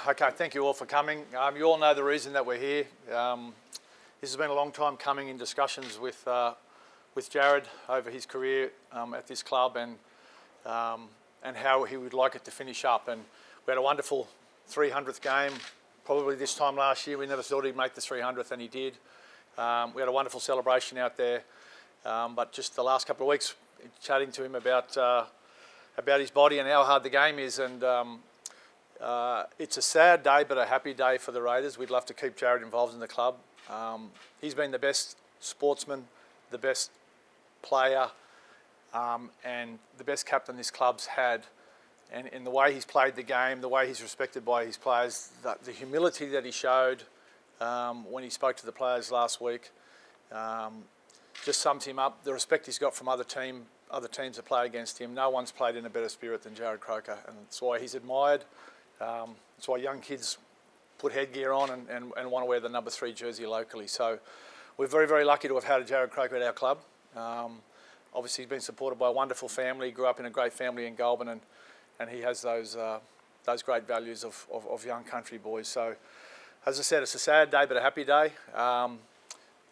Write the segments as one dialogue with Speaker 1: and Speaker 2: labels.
Speaker 1: Okay, thank you all for coming. You all know the reason that we're here. This has been a long time coming in discussions with Jarrod over his career at this club and how he would like it to finish up. And we had a wonderful 300th game. Probably this time last year, we never thought he'd make the 300th, and he did. We had a wonderful celebration out there. But just the last couple of weeks, chatting to him about his body and how hard the game is, and it's a sad day but a happy day for the Raiders. We'd love to keep Jarrod involved in the club. He's been the best sportsman, the best player, and the best captain this club's had. And in the way he's played the game, the way he's respected by his players, the humility that he showed when he spoke to the players last week, just sums him up. The respect he's got from other teams that play against him. No one's played in a better spirit than Jarrod Croker, and that's why he's admired. That's why young kids put headgear on and want to wear the number 3 jersey locally. So we're very, very lucky to have had Jarrod Croker at our club. Obviously, he's been supported by a wonderful family. He grew up in a great family in Goulburn, and he has those great values of young country boys. So, as I said, it's a sad day but a happy day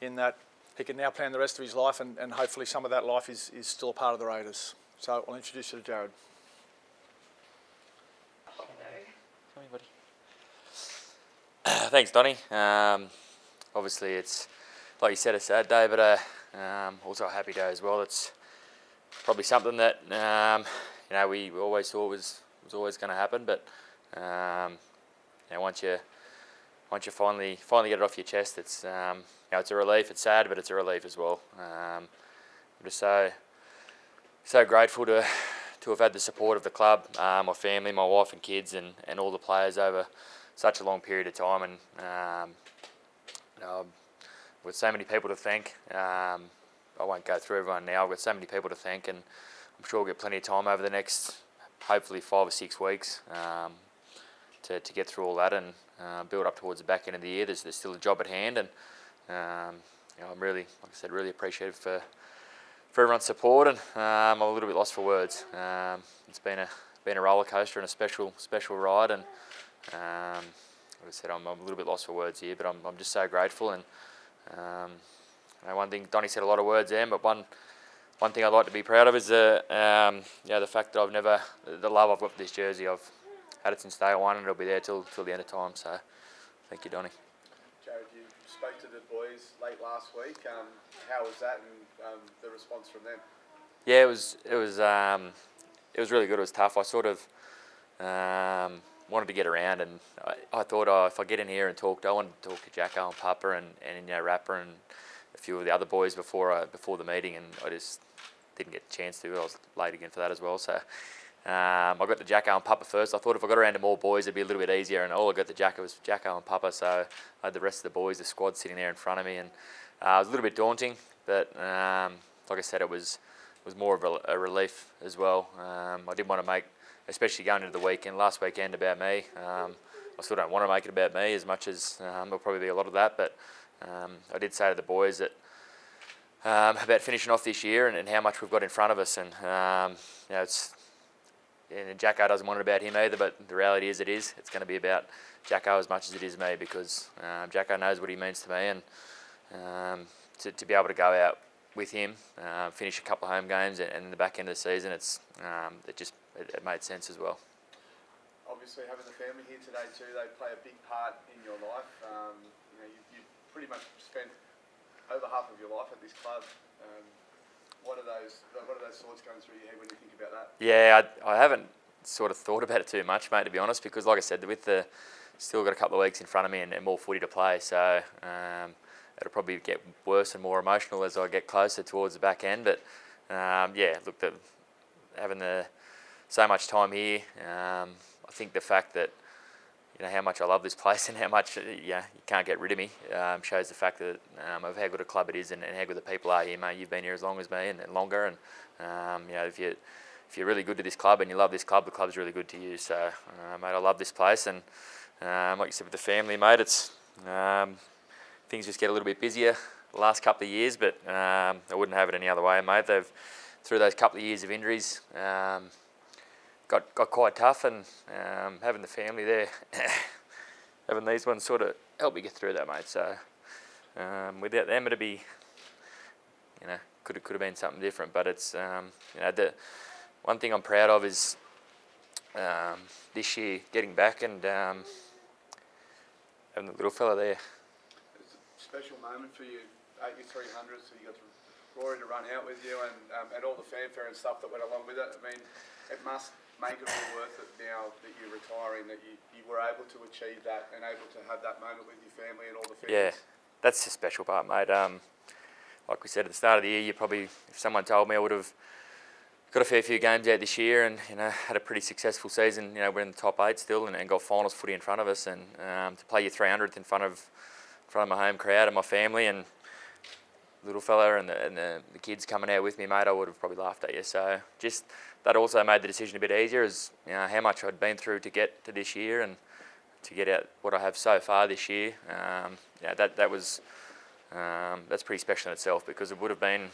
Speaker 1: in that he can now plan the rest of his life, and hopefully some of that life is still a part of the Raiders. So I'll introduce you to Jarrod.
Speaker 2: Thanks, Donny. Obviously, it's, like you said, a sad day, but also a happy day as well. It's probably something that we always thought was always going to happen, but once you finally get it off your chest, it's it's a relief. It's sad, but it's a relief as well. I'm just so grateful to have had the support of the club, my family, my wife and kids, and all the players over such a long period of time. And with so many people to thank, I won't go through everyone now. I've got so many people to thank, and I'm sure we'll get plenty of time over the next, hopefully 5 or 6 weeks to get through all that and build up towards the back end of the year. There's still a job at hand, and I'm really, like I said, really appreciative for everyone's support, and I'm a little bit lost for words. It's been a roller coaster and a special ride, and like I said, I'm a little bit lost for words here, but I'm just so grateful. And one thing, Donny said a lot of words there, but one thing I'd like to be proud of is the fact that the love I've got for this jersey. I've had it since day one, and it'll be there till the end of time. So, thank you, Donny.
Speaker 3: Jarrod, you spoke to the boys late last week. How was that, and the response from them?
Speaker 2: Yeah, it was really good. It was tough. I sort of wanted to get around, and I thought, if I get in here and talk, I wanted to talk to Jacko and Papa and Rapper and a few of the other boys before the meeting, and I just didn't get a chance to. I was late again for that as well. So I got the Jacko and Papa first. I thought if I got around to more boys, it'd be a little bit easier, and all I got the Jacko was Jacko and Papa. So I had the rest of the boys, the squad, sitting there in front of me, and it was a little bit daunting, but like I said, it was more of a relief as well. I didn't want to make, especially going into the weekend, last weekend, about me. I still don't want to make it about me as much as there'll probably be a lot of that, but I did say to the boys that about finishing off this year and how much we've got in front of us, and and Jacko doesn't want it about him either, but the reality is it's going to be about Jacko as much as it is me, because Jacko knows what he means to me, and to be able to go out with him, finish a couple of home games, and in the back end of the season, it made sense as well.
Speaker 3: Obviously, having the family here today too, they play a big part in your life. You've pretty much spent over half of your life at this club. What are those thoughts going through your head when you think about that? Yeah,
Speaker 2: I haven't sort of thought about it too much, mate, to be honest, because like I said, still got a couple of weeks in front of me and more footy to play, so it'll probably get worse and more emotional as I get closer towards the back end. But having so much time here, I think the fact that how much I love this place and how much you can't get rid of me shows the fact that of how good a club it is and how good the people are here, mate. You've been here as long as me and longer, and if you're really good to this club and you love this club, the club's really good to you. So, mate, I love this place, and like you said, with the family, mate, it's things just get a little bit busier the last couple of years, but I wouldn't have it any other way, mate. Through those couple of years of injuries, got quite tough, and having the family there having these ones sort of help me get through that, mate. So without them, it'd be, could have been something different. But it's, the one thing I'm proud of is this year getting back and having the little fella there.
Speaker 3: It's a special moment for you, 8300, so you got Rory to run out with you and all the fanfare and stuff that went along with it. I mean, it must make it all worth it now that you're retiring, that you were able to achieve that and able to have that moment with your family and all the fans.
Speaker 2: Yeah, that's the special part, mate. Like we said at the start of the year, you probably, if someone told me I would have got a fair few games out this year and had a pretty successful season. We're in the top 8 still and got finals footy in front of us, and to play your 300th in front of my home crowd and my family and little fella and the kids coming out with me, mate, I would have probably laughed at you. So just that also made the decision a bit easier, as how much I'd been through to get to this year and to get out what I have so far this year. That was that's pretty special in itself, because it would have been,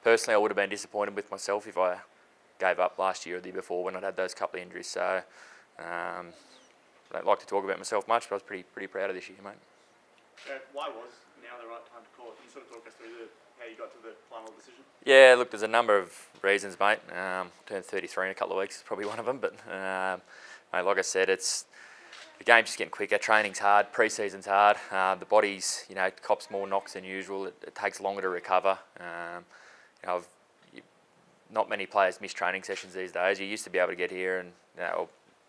Speaker 2: personally, I would have been disappointed with myself if I gave up last year or the year before when I'd had those couple of injuries. So I don't like to talk about myself much, but I was pretty proud of this year, mate.
Speaker 4: Why was now the right time to call it? Can you sort of talk us through how you got to the final decision?
Speaker 2: Yeah, look, there's a number of reasons, mate. Turned 33 in a couple of weeks, is probably one of them. But mate, like I said, the game's just getting quicker. Training's hard, pre-season's hard. The body's, cops more knocks than usual. It takes longer to recover. Not many players miss training sessions these days. You used to be able to get here, and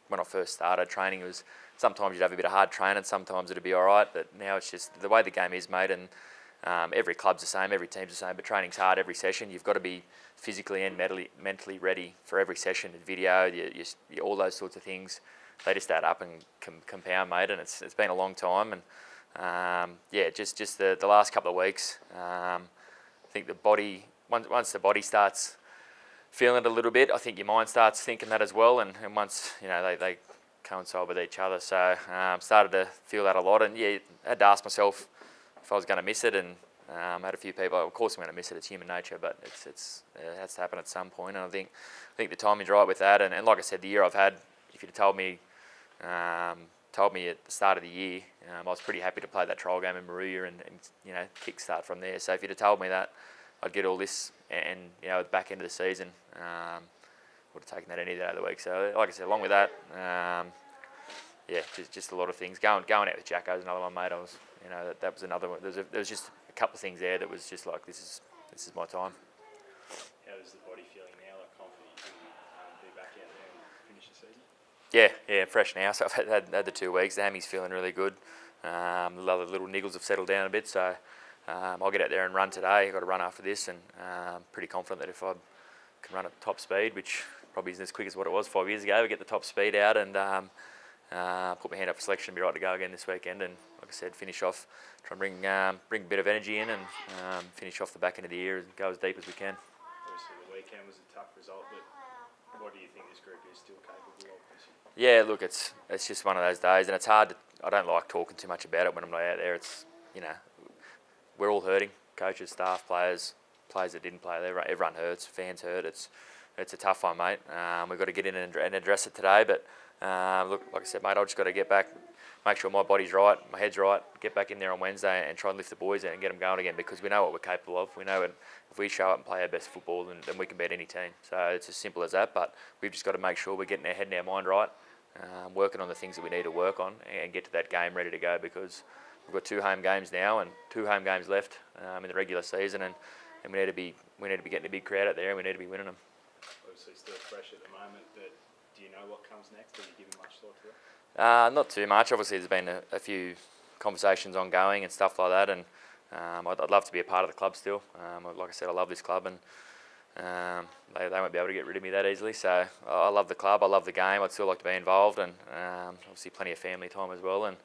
Speaker 2: when I first started, training was, sometimes you'd have a bit of hard training, sometimes it'd be all right, but now it's just the way the game is, mate, and every club's the same, every team's the same, but training's hard every session. You've got to be physically and mentally ready for every session. Video, all those sorts of things, they just add up and compound, mate, and it's been a long time, and just the last couple of weeks, I think the body, once the body starts feeling it a little bit, I think your mind starts thinking that as well, and once, they coincide with each other, so started to feel that a lot, and I had to ask myself if I was going to miss it, and had a few people, of course I'm going to miss it, it's human nature, but it has to happen at some point, and I think the timing's right with that, and like I said, the year I've had, if you'd have told me at the start of the year, I was pretty happy to play that trial game in Maruya and kick start from there, so if you'd have told me that I'd get all this and at the back end of the season, would have taken that any day of the week. So like I said, along with that, just a lot of things. Going out with Jacko's another one, mate. I was, that was another one. There was just a couple of things there that was just like, this is my time.
Speaker 4: How is the body feeling now? Like, confident you can be back out there and finish the season?
Speaker 2: Yeah, fresh now. So I've had the 2 weeks. The hammy's feeling really good. The little niggles have settled down a bit, so I'll get out there and run today. I've got to run after this, and pretty confident that if I can run at top speed, which probably isn't as quick as what it was 5 years ago, we get the top speed out and put my hand up for selection and be right to go again this weekend. And like I said, finish off, try and bring a bit of energy in and finish off the back end of the year and go as deep as we can.
Speaker 4: Obviously the weekend was a tough result, but what do you think this group is still capable of this
Speaker 2: Yeah,
Speaker 4: year?
Speaker 2: look, it's just one of those days, and it's hard. I don't like talking too much about it when I'm not out there. It's, we're all hurting, coaches, staff, players that didn't play, everyone hurts, fans hurt. It's a tough one, mate. We've got to get in and address it today, but look, like I said, mate, I've just got to get back, make sure my body's right, my head's right, get back in there on Wednesday and try and lift the boys out and get them going again, because we know what we're capable of. We know if we show up and play our best football, then we can beat any team. So it's as simple as that, but we've just got to make sure we're getting our head and our mind right, working on the things that we need to work on and get to that game ready to go, because we've got 2 home games now and 2 home games left in the regular season, and we need to be getting a big crowd out there, and we need to be winning them.
Speaker 4: Obviously still fresh at the moment, but do you know what comes next? Have you given much thought to it?
Speaker 2: Not too much. Obviously, there's been a few conversations ongoing and stuff like that, and I'd love to be a part of the club still. Like I said, I love this club, and they won't be able to get rid of me that easily. So I love the club, I love the game. I'd still like to be involved, and obviously plenty of family time as well. And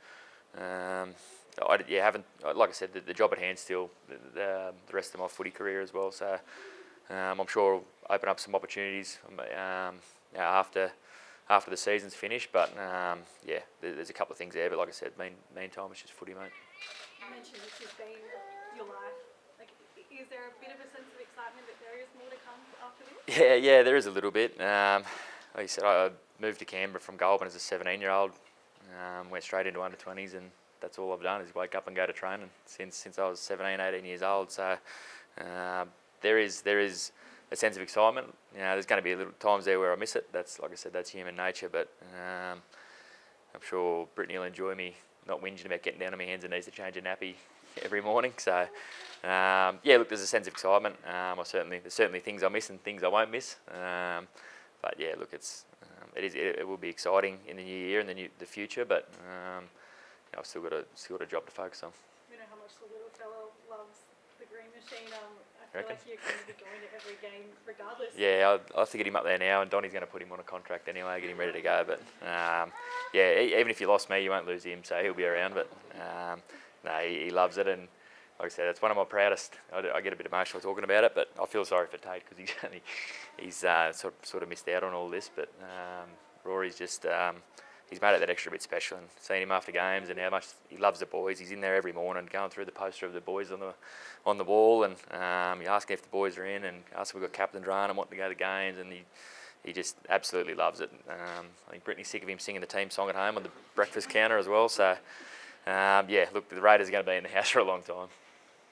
Speaker 2: haven't, like I said, the job at hand still the rest of my footy career as well. So I'm sure it'll open up some opportunities after the season's finished. But there's a couple of things there. But like I said, meantime, it's just footy, mate.
Speaker 5: You mentioned this has been your life. Like, is there a bit of a sense of excitement that there is more to come after this?
Speaker 2: Yeah, there is a little bit. Like you said, I moved to Canberra from Goulburn as a 17-year-old. went straight into under-20s, and that's all I've done is wake up and go to training since I was 17, 18 years old. So there is a sense of excitement. You know, there's going to be little times there where I miss it. That's, like I said, that's human nature. But I'm sure Brittany will enjoy me not whinging about getting down on my hands and knees to change a nappy every morning. So yeah, look, there's a sense of excitement. There's certainly things I miss and things I won't miss. But yeah, look, it will be exciting in the new year and the future. But I've still got a job to focus on.
Speaker 5: You know how much the little fellow loves the green machine. I feel like you're going to be going to every game regardless.
Speaker 2: Yeah, I'll have to get him up there now, and Donnie's going to put him on a contract anyway, get him ready to go. But yeah, even if you lost me, you won't lose him, so he'll be around. But no, he loves it, and like I said, it's one of my proudest. I get a bit emotional talking about it, but I feel sorry for Tate because he's sort of missed out on all this. But Rory's just he's made it that extra bit special, and seeing him after games and how much he loves the boys. He's in there every morning, going through the poster of the boys on the wall, and you ask if the boys are in, and ask if we've got Captain Dran and want to go to games, and he just absolutely loves it. I think Brittany's sick of him singing the team song at home on the breakfast counter as well. So yeah, look, the Raiders are going to be in the house for a long time.